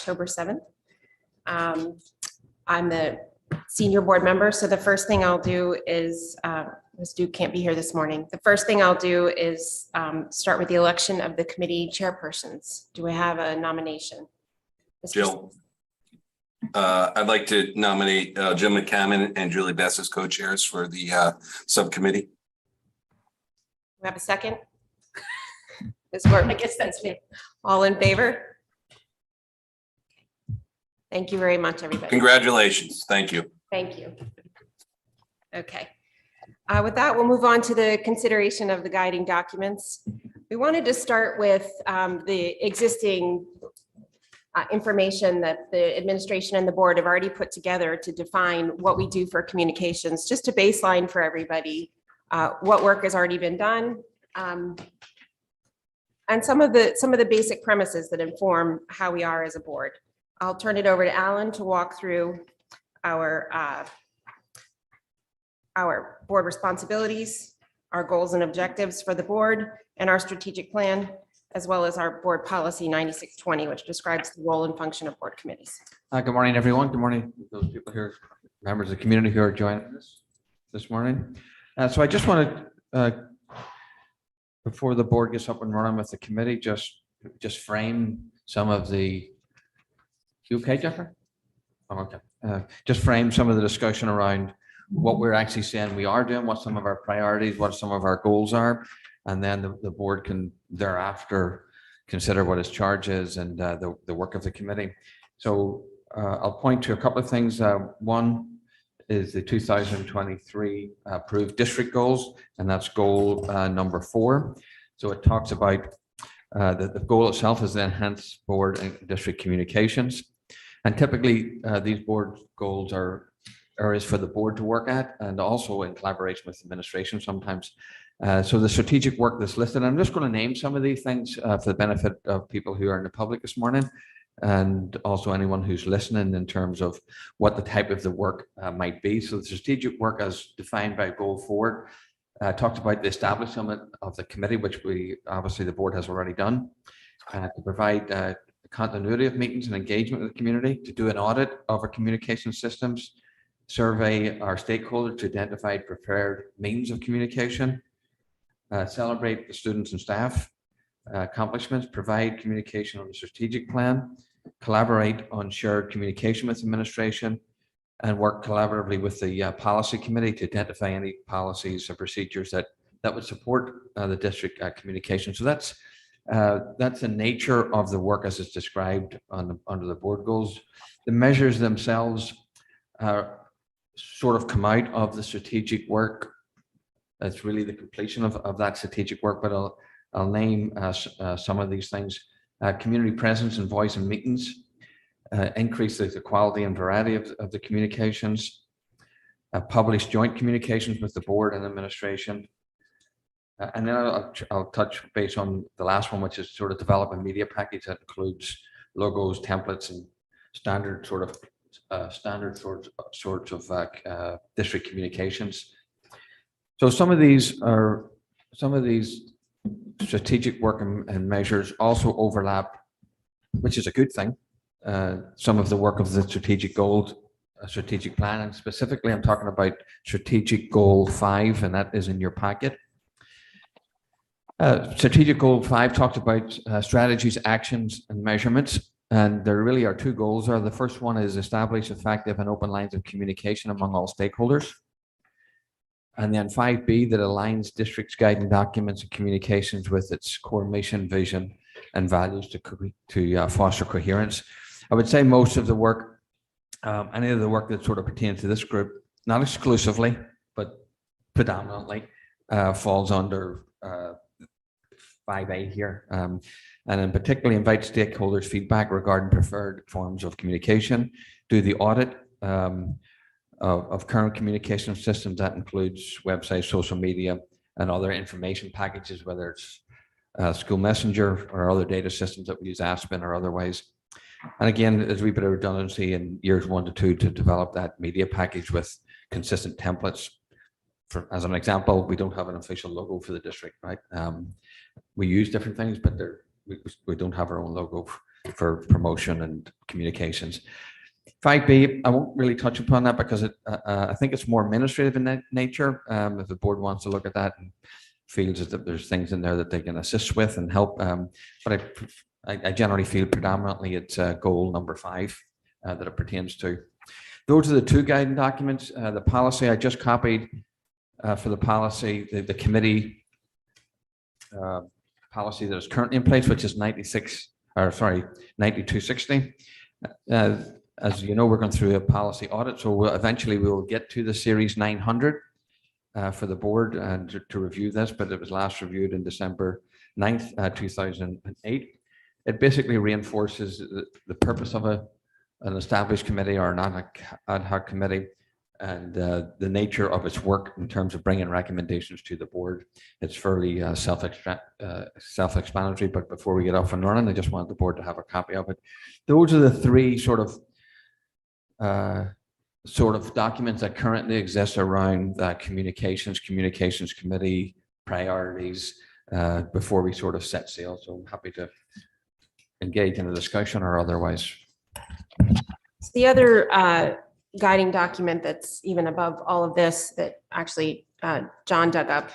October 7th. I'm the senior board member, so the first thing I'll do is, Ms. Duke can't be here this morning. The first thing I'll do is start with the election of the committee chairpersons. Do I have a nomination? Jill. I'd like to nominate Jim McCammon and Julie Best as co-chairs for the subcommittee. We have a second? Ms. Gordon, I guess that's me. All in favor? Thank you very much, everybody. Congratulations. Thank you. Thank you. Okay. With that, we'll move on to the consideration of the guiding documents. We wanted to start with the existing information that the administration and the board have already put together to define what we do for communications, just to baseline for everybody, what work has already been done, and some of the basic premises that inform how we are as a board. I'll turn it over to Alan to walk through our board responsibilities, our goals and objectives for the board, and our strategic plan, as well as our board policy 9620, which describes the role and function of board committees. Good morning, everyone. Good morning, those people here, members of the community who are joining us this morning. So I just wanted, before the board gets up and running with the committee, just frame some of the, you okay, Jeffrey? Oh, okay. Just frame some of the discussion around what we're actually saying we are doing, what some of our priorities, what some of our goals are, and then the board can thereafter consider what its charge is and the work of the committee. So I'll point to a couple of things. One is the 2023 approved district goals, and that's goal number 4. So it talks about the goal itself is to enhance board and district communications. And typically these board goals are areas for the board to work at, and also in collaboration with administration sometimes. So the strategic work that's listed, I'm just going to name some of these things for the benefit of people who are in the public this morning, and also anyone who's listening in terms of what the type of the work might be. So the strategic work as defined by goal 4 talked about the establishment of the committee, which we obviously the board has already done, to provide continuity of meetings and engagement with the community, to do an audit of our communication systems, survey our stakeholders to identify preferred means of communication, celebrate the students and staff accomplishments, provide communication on the strategic plan, collaborate on shared communication with administration, and work collaboratively with the policy committee to identify any policies or procedures that would support the district communication. So that's the nature of the work as it's described under the board goals. The measures themselves sort of come out of the strategic work. That's really the completion of that strategic work, but I'll name some of these things. Community presence and voice in meetings, increase the quality and variety of the communications, publish joint communications with the board and administration. And then I'll touch base on the last one, which is sort of develop a media package that includes logos, templates, and standard sorts of district communications. So some of these strategic work and measures also overlap, which is a good thing. Some of the work of the strategic goal, strategic plan, and specifically I'm talking about strategic goal 5, and that is in your packet. Strategic goal 5 talks about strategies, actions, and measurements. And there really are 2 goals there. The first one is establish effective and open lines of communication among all stakeholders. And then 5B, that aligns district's guiding documents and communications with its core mission, vision, and values to foster coherence. I would say most of the work, any of the work that sort of pertains to this group, not exclusively, but predominantly, falls under 5A here. And in particular, invite stakeholders' feedback regarding preferred forms of communication, do the audit of current communication systems. That includes websites, social media, and other information packages, whether it's school messenger or other data systems that we use, Aspen or otherwise. And again, there's a wee bit of redundancy in years 1 to 2 to develop that media package with consistent templates. As an example, we don't have an official logo for the district, right? We use different things, but we don't have our own logo for promotion and communications. 5B, I won't really touch upon that because I think it's more administrative in nature. If the board wants to look at that and feels that there's things in there that they can assist with and help. But I generally feel predominantly it's goal number 5 that it pertains to. Those are the 2 guiding documents. The policy I just copied for the policy, the committee policy that is currently in place, which is 9260. As you know, we're going through a policy audit, so eventually we will get to the series 900 for the board and to review this, but it was last reviewed in December 9th, 2008. It basically reinforces the purpose of an established committee or an ad hoc committee and the nature of its work in terms of bringing recommendations to the board. It's fairly self-explanatory, but before we get off and running, I just wanted the board to have a copy of it. Those are the 3 sort of documents that currently exist around communications committee priorities before we sort of set sail. So I'm happy to engage in a discussion or otherwise. So the other guiding document that's even above all of this that actually John dug up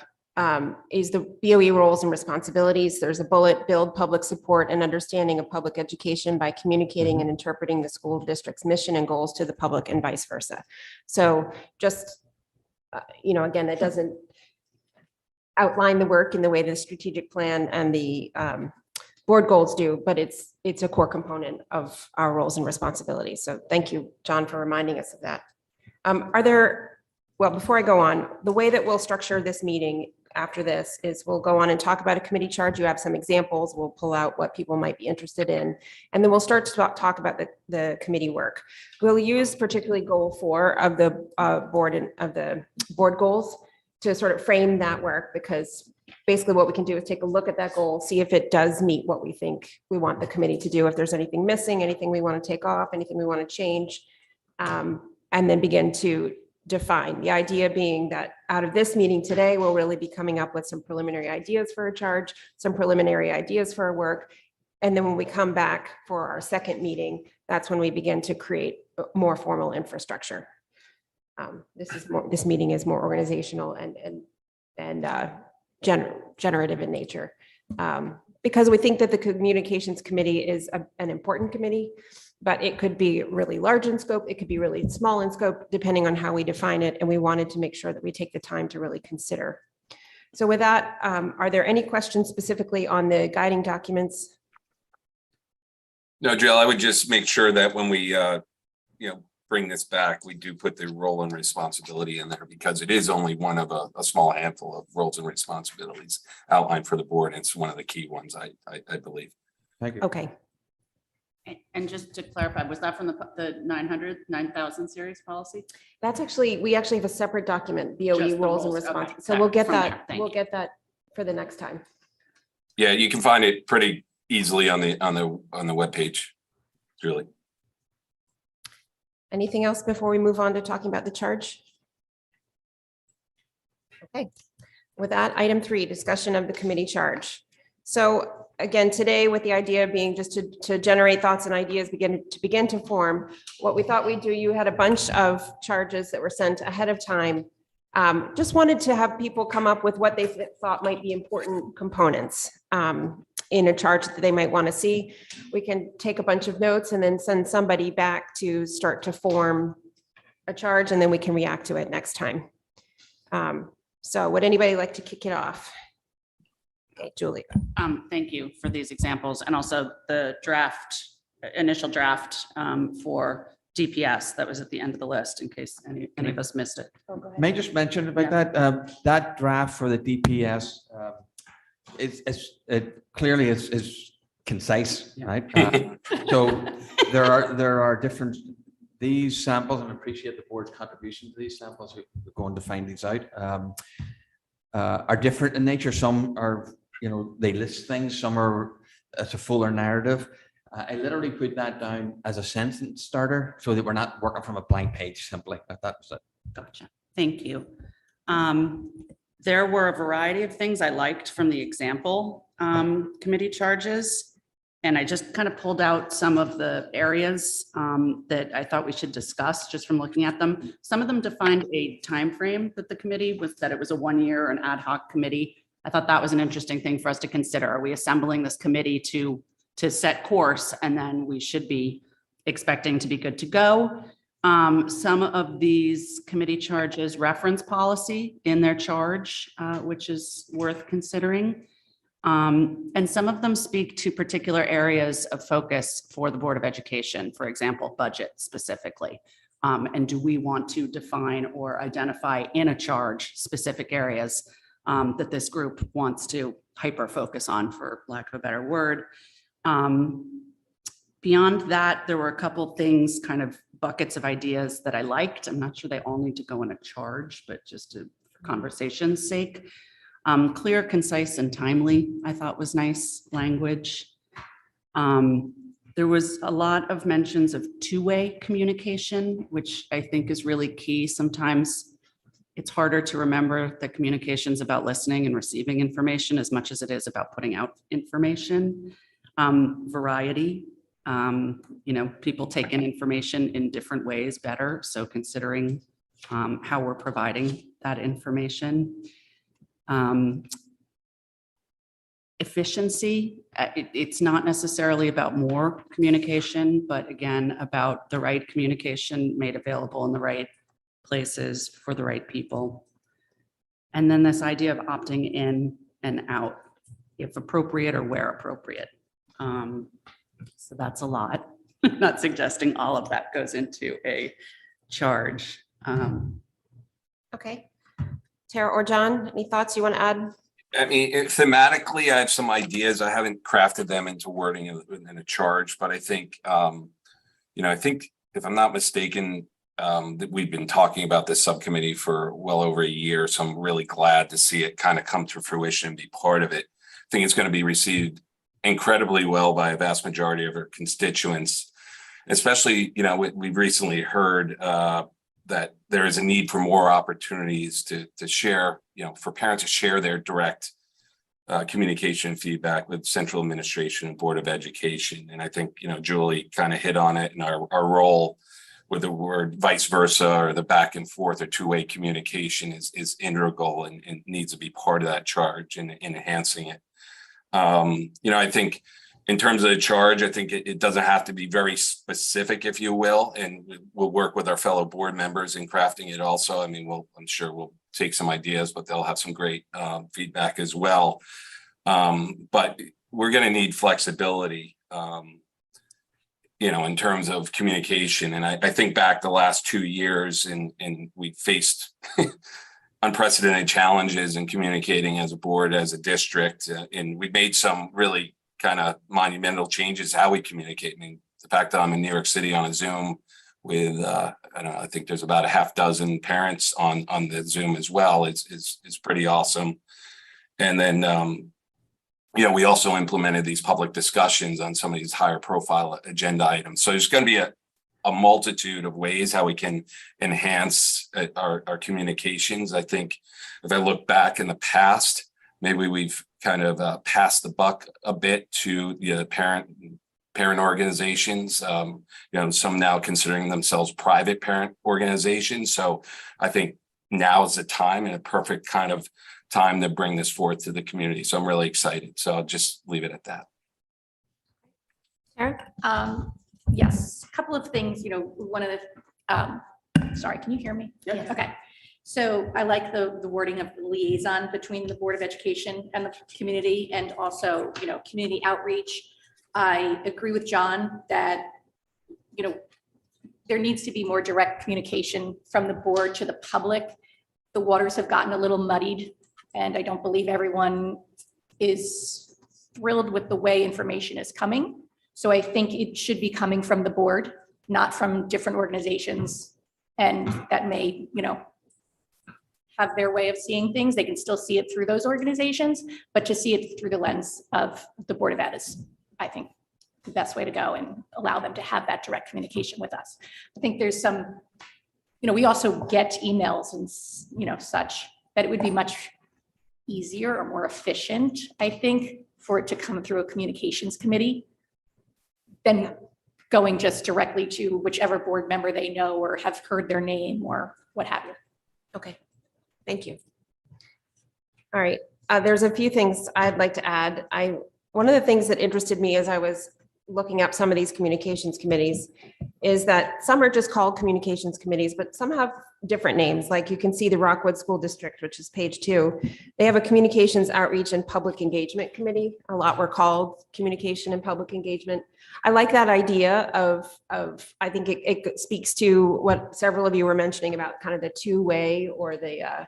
is the BOE roles and responsibilities. There's a bullet: build public support and understanding of public education by communicating and interpreting the school district's mission and goals to the public and vice versa. So just, again, it doesn't outline the work in the way the strategic plan and the board goals do, but it's a core component of our roles and responsibilities. So thank you, John, for reminding us of that. Before I go on, the way that we'll structure this meeting after this is we'll go on and talk about a committee charge. You have some examples. We'll pull out what people might be interested in, and then we'll start to talk about the committee work. We'll use particularly goal 4 of the board goals to sort of frame that work, because basically what we can do is take a look at that goal, see if it does meet what we think we want the committee to do, if there's anything missing, anything we want to take off, anything we want to change, and then begin to define. The idea being that out of this meeting today, we'll really be coming up with some preliminary ideas for a charge, some preliminary ideas for our work. And then when we come back for our second meeting, that's when we begin to create more formal infrastructure. This meeting is more organizational and generative in nature, because we think that the communications committee is an important committee, but it could be really large in scope. It could be really small in scope, depending on how we define it. And we wanted to make sure that we take the time to really consider. So with that, are there any questions specifically on the guiding documents? No, Jill, I would just make sure that when we, bring this back, we do put the role and responsibility in there, because it is only one of a small handful of roles and responsibilities outlined for the board. It's one of the key ones, I believe. Thank you. Okay. And just to clarify, was that from the 9,000 series policy? That's we actually have a separate document, BOE Just the roles and roles, okay. responsibilities. So we'll get From that. there, thank We'll you. get that for the next time. Yeah, you can find it pretty easily on the webpage, Julie. Anything else before we move on to talking about the charge? Okay. With that, item 3, discussion of the committee charge. So again, today, with the idea being just to generate thoughts and ideas, begin to form, what we thought we'd do, you had a bunch of charges that were sent ahead of time. Just wanted to have people come up with what they thought might be important components in a charge that they might want to see. We can take a bunch of notes and then send somebody back to start to form a charge, and then we can react to it next time. So would anybody like to kick it off? Okay, Julie. Thank you for these examples, and also the initial draft for DPS that was at the end of the list, in case any of us missed it. Oh, go ahead. May I just mention about that draft for the DPS it clearly is concise, right? So there are different, these samples, and I appreciate the board's contribution to these samples. We're going to find these out. Are different in nature. Some are, they list things. Some are as a fuller narrative. I literally put that down as a sentence starter so that we're not working from a blank page simply. That was it. Gotcha. Thank you. There were a variety of things I liked from the example committee charges. And I just kind of pulled out some of the areas that I thought we should discuss just from looking at them. Some of them defined a time frame that the committee was, that it was a 1 year, an ad hoc committee. I thought that was an interesting thing for us to consider. Are we assembling this committee to set course, and then we should be expecting to be good to go? Some of these committee charges reference policy in their charge, which is worth considering. And some of them speak to particular areas of focus for the Board of Education, for example, budget specifically. And do we want to define or identify in a charge specific areas that this group wants to hyper focus on, for lack of a better word? Beyond that, there were a couple things, kind of buckets of ideas that I liked. I'm not sure they all need to go in a charge, but just for conversation's sake. Clear, concise, and timely, I thought was nice language. There was a lot of mentions of two-way communication, which I think is really key. Sometimes it's harder to remember that communication's about listening and receiving information as much as it is about putting out information. Variety, people take in information in different ways better. So considering how we're providing that information. Efficiency, it's not necessarily about more communication, but again, about the right communication made available in the right places for the right people. And then this idea of opting in and out, if appropriate or where appropriate. So that's a lot. Not suggesting all of that goes into a charge. Okay. Tara or John, any thoughts you want to add? I mean, thematically, I have some ideas. I haven't crafted them into wording in a charge, but I think, I think if I'm not mistaken, that we've been talking about this subcommittee for well over a year. So I'm really glad to see it kind of come to fruition and be part of it. I think it's going to be received incredibly well by a vast majority of our constituents, especially, we've recently heard that there is a need for more opportunities to share, for parents to share their direct communication feedback with central administration and Board of Education. And I think, Julie kind of hit on it, and our role with the word vice versa, or the back and forth or two-way communication is integral and needs to be part of that charge and enhancing it. I think in terms of the charge, I think it doesn't have to be very specific, if you will, and we'll work with our fellow board members in crafting it also. I mean, I'm sure we'll take some ideas, but they'll have some great feedback as well. But we're going to need flexibility, in terms of communication. And I think back the last 2 years and we faced unprecedented challenges in communicating as a board, as a district, and we made some really kind of monumental changes how we communicate. I mean, the fact that I'm in New York City on a Zoom with I think there's about a half dozen parents on the Zoom as well is pretty awesome. And then we also implemented these public discussions on some of these higher profile agenda items. So there's going to be a multitude of ways how we can enhance our communications. I think if I look back in the past, maybe we've kind of passed the buck a bit to the parent organizations, some now considering themselves private parent organizations. So I think now is the time, and a perfect kind of time to bring this forth to the community. So I'm really excited. So I'll just leave it at that. Tara? Yes, a couple of things, one of the, sorry, can you hear me? Yeah. Okay. So I like the wording of the liaison between the Board of Education and the community, and also, community outreach. I agree with John that, there needs to be more direct communication from the board to the public. The waters have gotten a little muddied, and I don't believe everyone is thrilled with the way information is coming. So I think it should be coming from the board, not from different organizations. And that may, have their way of seeing things. They can still see it through those organizations, but to see it through the lens of the Board of Ed is, I think, the best way to go, and allow them to have that direct communication with us. I think there's some, we also get emails and, such, that it would be much easier or more efficient, I think, for it to come through a communications committee than going just directly to whichever board member they know or have heard their name or what have you. Okay, thank you. All right, there's a few things I'd like to add. One of the things that interested me as I was looking up some of these communications committees is that some are just called communications committees, but some have different names. Like you can see the Rockwood School District, which is page 2. They have a communications outreach and public engagement committee. A lot were called communication and public engagement. I like that idea of I think it speaks to what several of you were mentioning about kind of the two-way or the,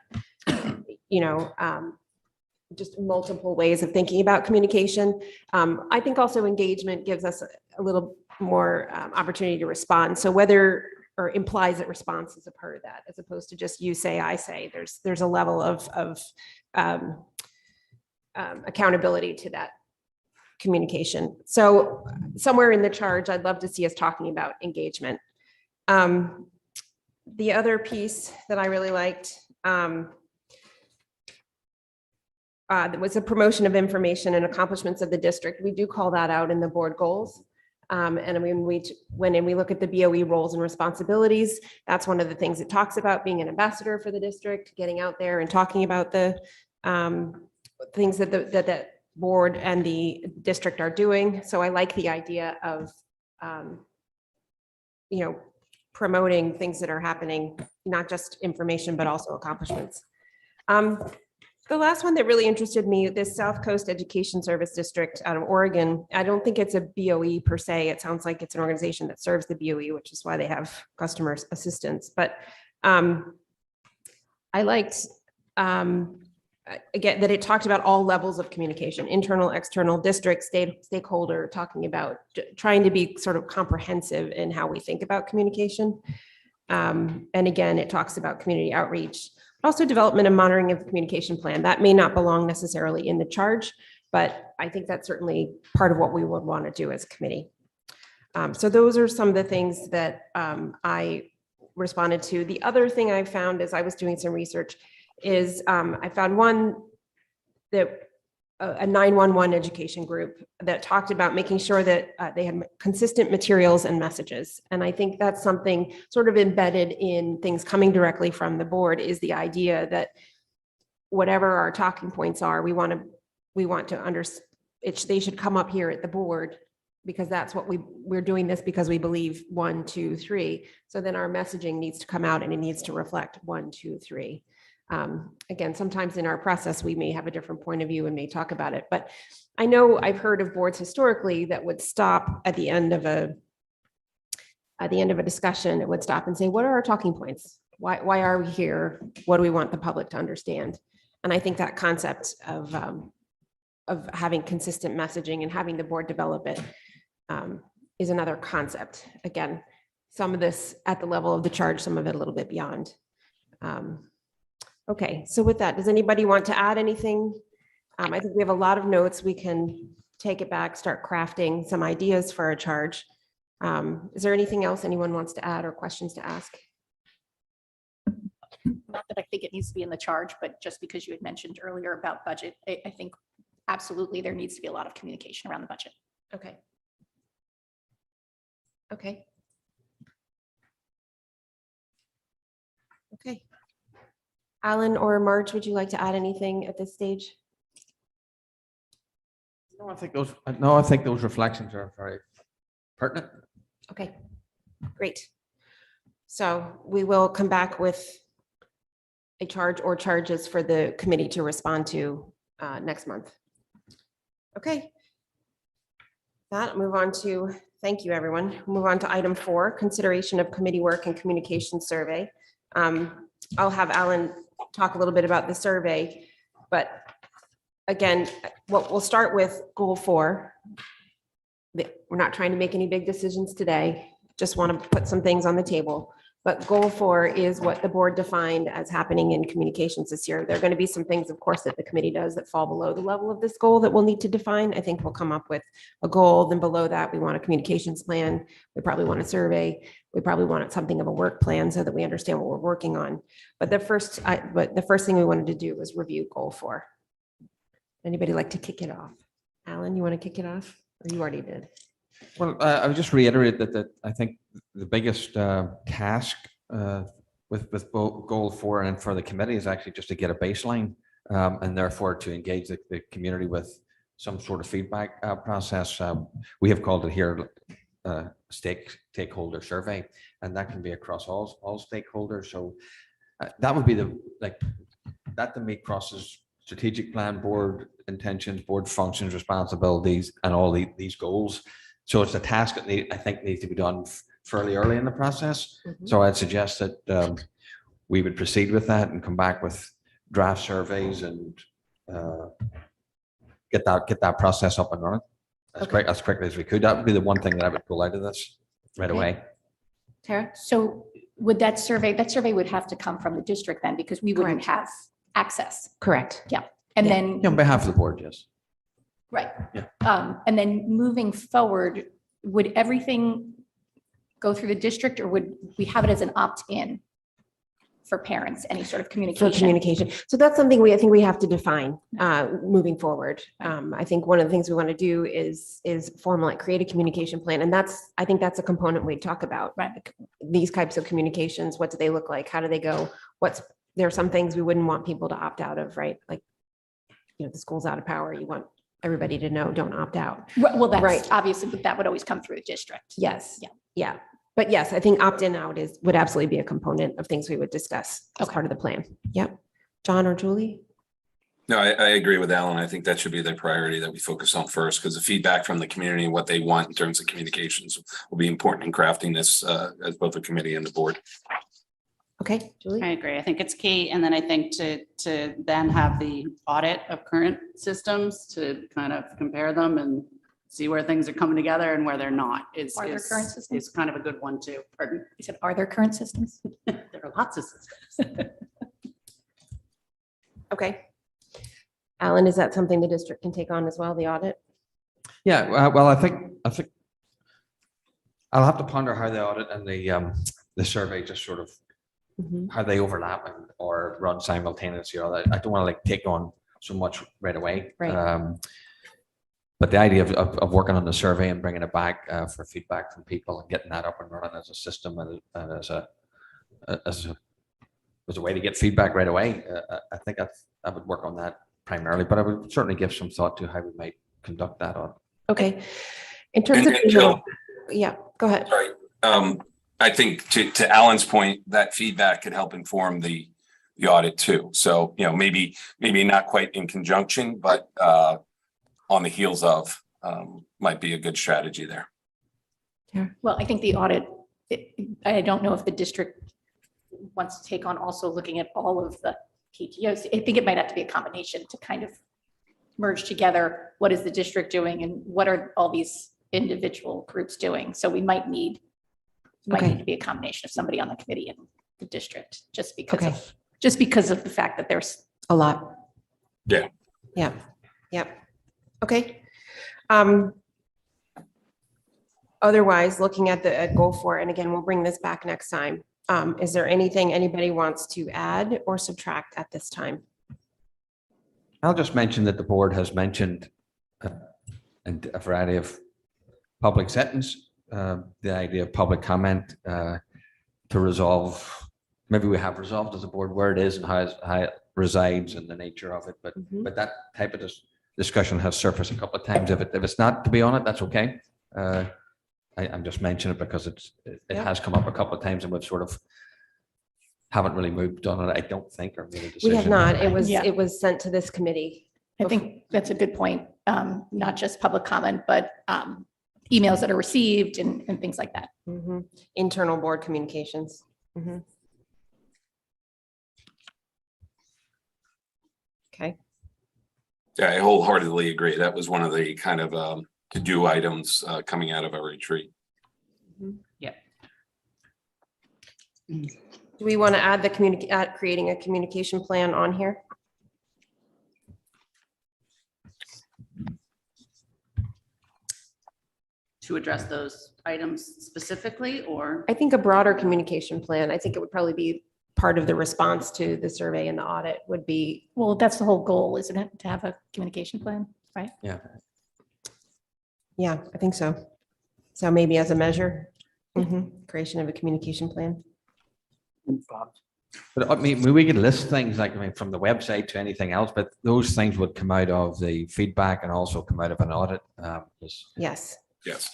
just multiple ways of thinking about communication. I think also engagement gives us a little more opportunity to respond. So whether, or implies that response is a part of that, as opposed to just you say, I say, there's a level of accountability to that communication. So somewhere in the charge, I'd love to see us talking about engagement. The other piece that I really liked, that was the promotion of information and accomplishments of the district. We do call that out in the board goals. And when we look at the BOE roles and responsibilities, that's one of the things it talks about, being an ambassador for the district, getting out there and talking about the things that that board and the district are doing. So I like the idea of, promoting things that are happening, not just information, but also accomplishments. The last one that really interested me, this South Coast Education Service District out of Oregon. I don't think it's a BOE per se. It sounds like it's an organization that serves the BOE, which is why they have customer assistance. But I liked, again, that it talked about all levels of communication, internal, external, district, stakeholder, talking about trying to be sort of comprehensive in how we think about communication. And again, it talks about community outreach. Also development and monitoring of the communication plan. That may not belong necessarily in the charge, but I think that's certainly part of what we would want to do as a committee. So those are some of the things that I responded to. The other thing I found as I was doing some research is I found one that a 911 education group that talked about making sure that they had consistent materials and messages. And I think that's something sort of embedded in things coming directly from the board, is the idea that whatever our talking points are, we want to understand, they should come up here at the board, because that's what we're doing this because we believe 1, 2, 3. So then our messaging needs to come out and it needs to reflect 1, 2, 3. Again, sometimes in our process, we may have a different point of view and may talk about it, but I know I've heard of boards historically that would stop at the end of a discussion. It would stop and say, what are our talking points? Why are we here? What do we want the public to understand? And I think that concept of having consistent messaging and having the board develop it is another concept. Again, some of this at the level of the charge, some of it a little bit beyond. Okay, so with that, does anybody want to add anything? I think we have a lot of notes. We can take it back, start crafting some ideas for a charge. Is there anything else anyone wants to add or questions to ask? Not that I think it needs to be in the charge, but just because you had mentioned earlier about budget, I think absolutely there needs to be a lot of communication around the budget. Okay. Okay. Okay. Alan or Marge, would you like to add anything at this stage? No, I think those reflections are very pertinent. Okay, great. So we will come back with a charge or charges for the committee to respond to next month. Okay. That move on to, thank you, everyone. Move on to item 4, consideration of committee work and communication survey. I'll have Alan talk a little bit about the survey, but again, we'll start with goal 4. We're not trying to make any big decisions today, just want to put some things on the table. But goal 4 is what the board defined as happening in communications this year. There are going to be some things, of course, that the committee does that fall below the level of this goal that we'll need to define. I think we'll come up with a goal. Then below that, we want a communications plan. We probably want a survey. We probably want something of a work plan so that we understand what we're working on. But the first thing we wanted to do was review goal 4. Anybody like to kick it off? Alan, you want to kick it off? Or you already did? Well, I would just reiterate that I think the biggest task with both goal 4 and for the committee is actually just to get a baseline and therefore to engage the community with some sort of feedback process. We have called it here stakeholder survey, and that can be across all stakeholders. So that would be that to me crosses strategic plan, board intentions, board functions, responsibilities, and all these goals. So it's a task that I think needs to be done fairly early in the process. So I'd suggest that we would proceed with that and come back with draft surveys and get that process up and running as quickly as we could. That would be the one thing that I would pull out of this right away. Tara? So would that survey would have to come from the district then, because we wouldn't have access. Correct. And Yeah. then, On behalf of the board, yes. right. Yeah. And then moving forward, would everything go through the district, or would we have it as an opt-in for parents, any sort of For communication? communication. So that's something I think we have to define moving forward. I think one of the things we want to do is formulate, create a communication plan. And I think that's a component we talk about. Right. These types of communications, what do they look like? How do they go? There are some things we wouldn't want people to opt out of, right? Like, the school's out of power. You want everybody to know, don't opt out. Well, that's Right. obviously, but that would always come through the district. Yes. Yeah. Yeah. But yes, I think opt-in out would absolutely be a component of things we would discuss as part of the plan. Yep. John or Julie? No, I agree with Alan. I think that should be the priority that we focus on first, because the feedback from the community and what they want in terms of communications will be important in crafting this as both the committee and the board. Okay, Julie? I agree. I think it's key. And then I think to then have the audit of current systems to kind of compare them and see where things are coming together and where they're not is Are there current systems? is kind of a good one too. Pardon? You said, are there current systems? There are lots of systems. Okay. Alan, is that something the district can take on as well, the audit? Yeah, well, I think I'll have to ponder how the audit and the survey just sort of how they overlap or run simultaneously. I don't want to take on so much right away. Right. But the idea of working on the survey and bringing it back for feedback from people and getting that up and running as a system and as a way to get feedback right away, I think I would work on that primarily. But I would certainly give some thought to how we might conduct that audit. Okay. In terms of, Jill, yeah, go ahead. sorry. I think to Alan's point, that feedback could help inform the audit too. So, maybe not quite in conjunction, but on the heels of might be a good strategy there. Well, I think the audit, I don't know if the district wants to take on also looking at all of the PTOs. I think it might have to be a combination to kind of merge together what is the district doing and what are all these individual groups doing. So we might need to be a combination of somebody on the committee and the district, just because of the fact that there's A lot. Yeah. Yeah. Yep. Okay. Otherwise, looking at the goal 4, and again, we'll bring this back next time. Is there anything anybody wants to add or subtract at this time? I'll just mention that the board has mentioned and a variety of public settings, the idea of public comment to resolve. Maybe we have resolved as a board where it is and how it resides and the nature of it, but that type of discussion has surfaced a couple of times. If it's not to be on it, that's okay. I'm just mentioning it because it has come up a couple of times and we've sort of haven't really moved on it. I don't think, or made a decision. We have not. Yeah. It was sent to this committee. I think that's a good point. Not just public comment, but emails that are received and things like that. Internal board communications. Okay. Yeah, I wholeheartedly agree. That was one of the kind of to-do items coming out of our retreat. Yeah. Do we want to add creating a communication plan on here? To address those items specifically, or? I think a broader communication plan. I think it would probably be part of the response to the survey and the audit would be. Well, that's the whole goal, isn't it? To have a communication plan, right? Yeah. Yeah, I think so. So maybe as a measure, creation of a communication plan. But I mean, we could list things like, I mean, from the website to anything else, but those things would come out of the feedback and also come out of an audit. Yes. Yes.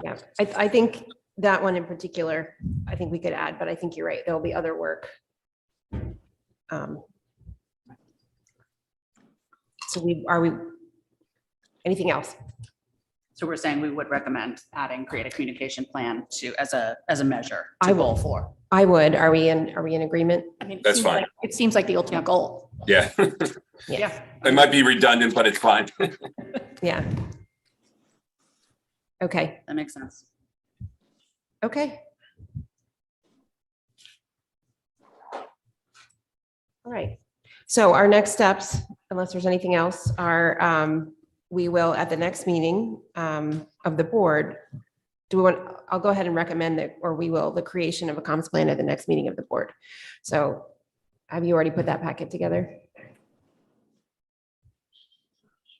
Yeah, I think that one in particular, I think we could add, but I think you're right. There'll be other work. So anything else? So we're saying we would recommend adding create a communication plan to as a measure I to will. goal 4. I would. Are we in agreement? I mean, That's fine. It seems like the ultimate goal. Yeah. Yeah. It might be redundant, but it's fine. Yeah. Okay. That makes sense. Okay. All right. So our next steps, unless there's anything else, are we will at the next meeting of the board, I'll go ahead and recommend that, or we will, the creation of a comms plan at the next meeting of the board. So have you already put that packet together?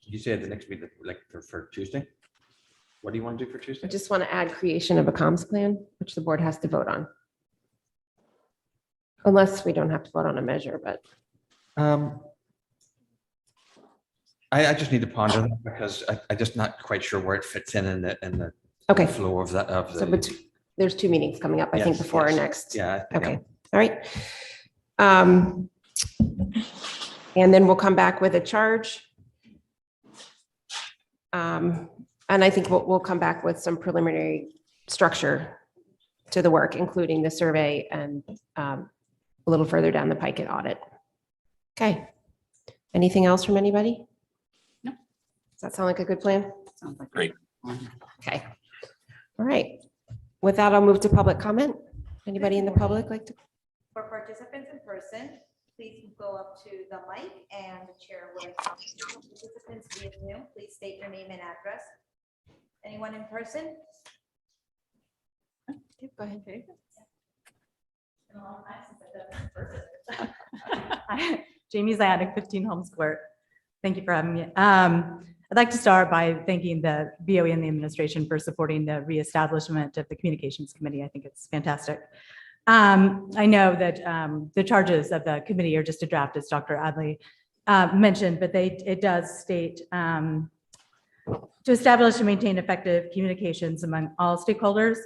You said the next meeting, like for Tuesday? What do you want to do for I Tuesday? just want to add creation of a comms plan, which the board has to vote on. Unless we don't have to vote on a measure, but I just need to ponder that because I'm just not quite sure where it fits in the okay. flow of that. So there's 2 meetings coming up, I think, Yes, before our yes. next. Yeah. Okay, all right. And then we'll come back with a charge. And I think we'll come back with some preliminary structure to the work, including the survey and a little further down the pike at audit. Okay. Anything else from anybody? No. Does that sound like a good plan? Sounds like Great. Okay. All right. With that, I'll move to public comment. Anybody in the public like to? For participants in person, please go up to the mic and the chair will announce you. Participants via Zoom, please state your name and address. Anyone in person? Go ahead. Jamie Zionik, 15 Holmes Court. Thank you for having me. I'd like to start by thanking the BOE and the administration for supporting the reestablishment of the Communications Committee. I think it's fantastic. I know that the charges of the committee are just a draft, as Dr. Adley mentioned, but it does state to establish and maintain effective communications among all stakeholders.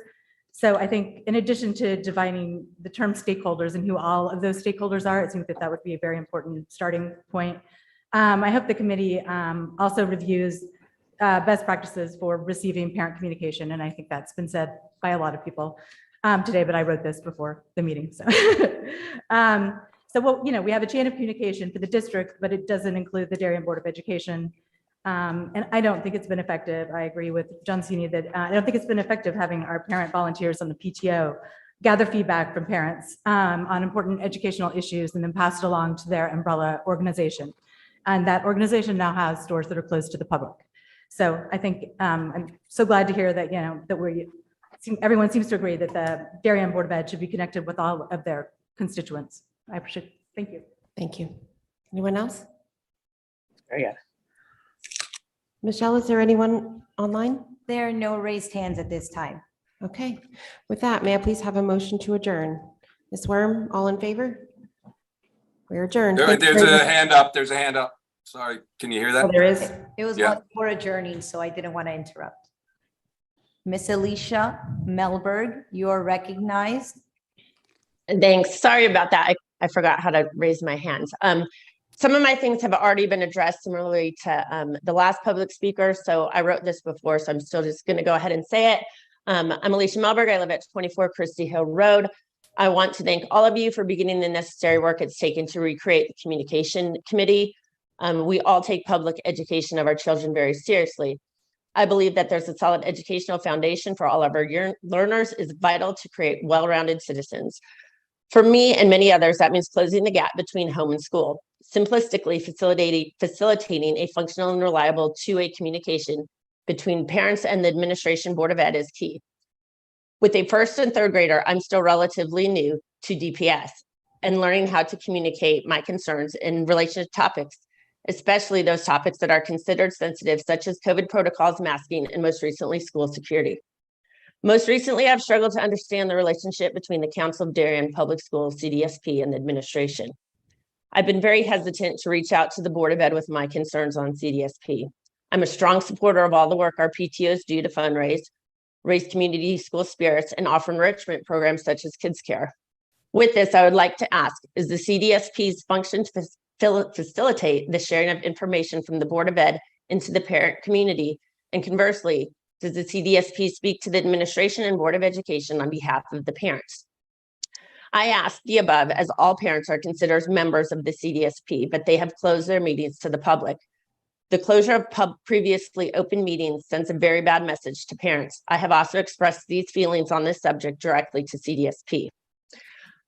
So I think in addition to defining the term stakeholders and who all of those stakeholders are, I think that would be a very important starting point. I hope the committee also reviews best practices for receiving parent communication. And I think that's been said by a lot of people today, but I wrote this before the meeting. So, we have a chain of communication for the district, but it doesn't include the Darien Board of Education. And I don't think it's been effective. I agree with John Cini that I don't think it's been effective having our parent volunteers on the PTO gather feedback from parents on important educational issues and then pass it along to their umbrella organization. And that organization now has stores that are closed to the public. So I think I'm so glad to hear that, everyone seems to agree that the Darien Board of Ed should be connected with all of their constituents. I appreciate it. Thank you. Thank you. Anyone else? Very good. Michelle, is there anyone online? There are no raised hands at this time. Okay. With that, may I please have a motion to adjourn? Ms. Worm, all in favor? We're adjourned. Thank you There's very a much. hand up. There's a hand up. Sorry. Can you hear Oh, that? there is. It was Yeah. one for adjourning, so I didn't want to interrupt. Miss Alicia Melberg, you are recognized. Thanks. Sorry about that. I forgot how to raise my hands. Some of my things have already been addressed similarly to the last public speaker. So I wrote this before, so I'm still just going to go ahead and say it. I'm Alicia Melberg. I live at 24 Christie Hill Road. I want to thank all of you for beginning the necessary work it's taken to recreate the communication committee. We all take public education of our children very seriously. I believe that there's a solid educational foundation for all of our learners is vital to create well-rounded citizens. For me and many others, that means closing the gap between home and school. Simplistically, facilitating a functional and reliable two-way communication between parents and the administration board of ed is key. With a first and third grader, I'm still relatively new to DPS and learning how to communicate my concerns in relation to topics, especially those topics that are considered sensitive, such as COVID protocols, masking, and most recently, school security. Most recently, I've struggled to understand the relationship between the Council of Darien Public Schools, CDSP, and the administration. I've been very hesitant to reach out to the Board of Ed with my concerns on CDSP. I'm a strong supporter of all the work our PTOs do to fundraise, raise community school spirits, and offer enrichment programs such as Kids Care. With this, I would like to ask, is the CDSP's function to facilitate the sharing of information from the Board of Ed into the parent community? And conversely, does the CDSP speak to the administration and Board of Education on behalf of the parents? I ask the above as all parents are considered members of the CDSP, but they have closed their meetings to the public. The closure of previously open meetings sends a very bad message to parents. I have also expressed these feelings on this subject directly to CDSP.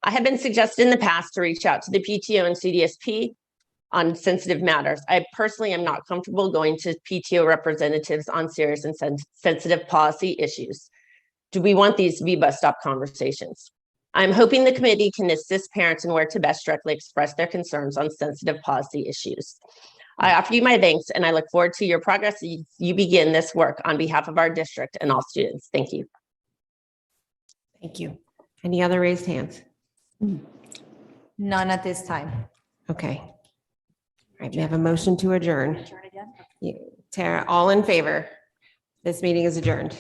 I have been suggested in the past to reach out to the PTO and CDSP on sensitive matters. I personally am not comfortable going to PTO representatives on serious and sensitive policy issues. Do we want these to be bus stop conversations? I'm hoping the committee can assist parents in where to best directly express their concerns on sensitive policy issues. I offer you my thanks and I look forward to your progress as you begin this work on behalf of our district and all students. Thank you. Thank you. Any other raised hands? None at this time. Okay. All right, we have a motion to adjourn. Tara, all in favor? This meeting is adjourned.